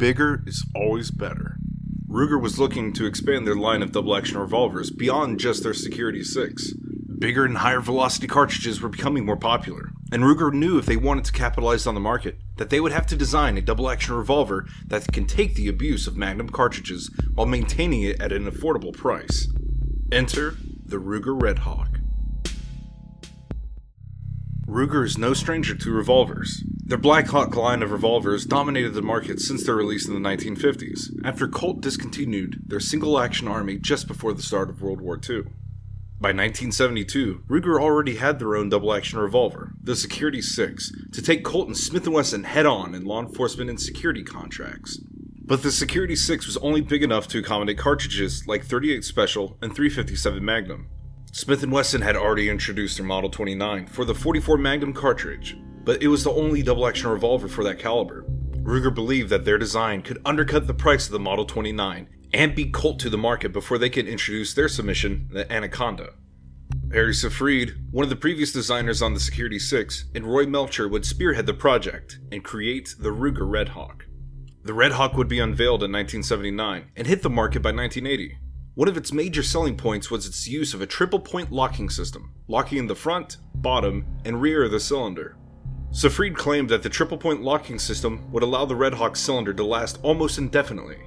Bigger is always better. Ruger was looking to expand their line of double-action revolvers beyond just their Security 6. Bigger and higher velocity cartridges were becoming more popular, and Ruger knew if they wanted to capitalize on the market, that they would have to design a double-action revolver that can take the abuse of Magnum cartridges while maintaining it at an affordable price. Enter the Ruger Redhawk. Ruger is no stranger to revolvers. Their Black Hawk line of revolvers dominated the market since their release in the 1950s, after Colt discontinued their single-action army just before the start of World War II. By 1972, Ruger already had their own double-action revolver, the Security 6, to take Colt and Smith & Wesson head-on in law enforcement and security contracts. But the Security 6 was only big enough to accommodate cartridges like .38 Special and .357 Magnum. Smith & Wesson had already introduced their Model 29 for the .44 Magnum cartridge, but it was the only double-action revolver for that caliber. Ruger believed that their design could undercut the price of the Model 29 and beat Colt to the market before they could introduce their submission, the Anaconda. Harry Safried, one of the previous designers on the Security 6, and Roy Melcher would spearhead the project and create the Ruger Redhawk. The Redhawk would be unveiled in 1979 and hit the market by 1980. One of its major selling points was its use of a triple-point locking system, locking in the front, bottom, and rear of the cylinder. Safried claimed that the triple-point locking system would allow the Redhawk cylinder to last almost indefinitely.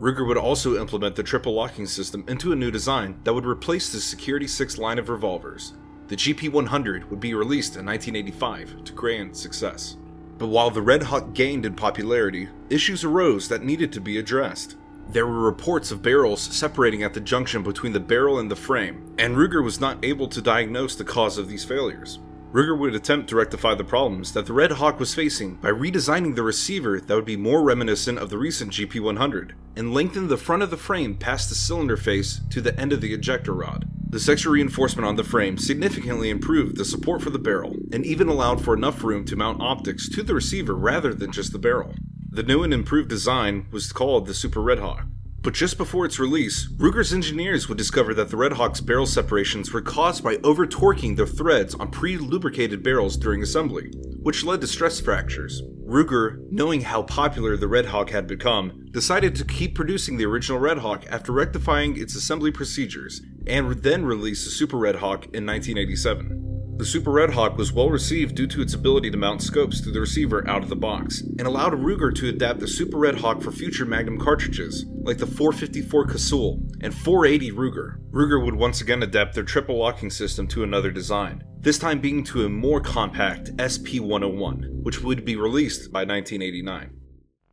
Ruger would also implement the triple locking system into a new design that would replace the Security 6 line of revolvers. The GP100 would be released in 1985 to grand success. But while the Redhawk gained in popularity, issues arose that needed to be addressed. There were reports of barrels separating at the junction between the barrel and the frame, and Ruger was not able to diagnose the cause of these failures. Ruger would attempt to rectify the problems that the Redhawk was facing by redesigning the receiver that would be more reminiscent of the recent GP100, and lengthen the front of the frame past the cylinder face to the end of the ejector rod. This extra reinforcement on the frame significantly improved the support for the barrel, and even allowed for enough room to mount optics to the receiver rather than just the barrel. The new and improved design was called the Super Redhawk. But just before its release, Ruger's engineers would discover that the Redhawk's barrel separations were caused by over-torquing the threads on pre-lubricated barrels during assembly, which led to stress fractures. Ruger, knowing how popular the Redhawk had become, decided to keep producing the original Redhawk after rectifying its assembly procedures, and would then release the Super Redhawk in 1987. The Super Redhawk was well received due to its ability to mount scopes through the receiver out of the box, and allowed Ruger to adapt the Super Redhawk for future Magnum cartridges, like the .454 Casull and .480 Ruger. Ruger would once again adapt their triple locking system to another design, this time being to a more compact SP101, which would be released by 1989.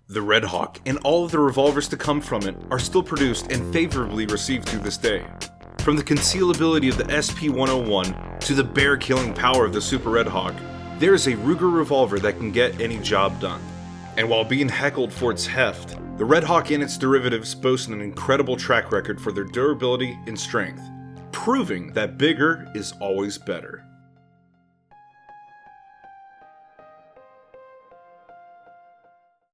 The Redhawk and all of the revolvers to come from it are still produced and favorably received to this day. From the concealability of the SP101 to the bear-killing power of the Super Redhawk, there is a Ruger revolver that can get any job done. And while being heckled for its heft, the Redhawk and its derivatives boast an incredible track record for their durability and strength, proving that bigger is always better.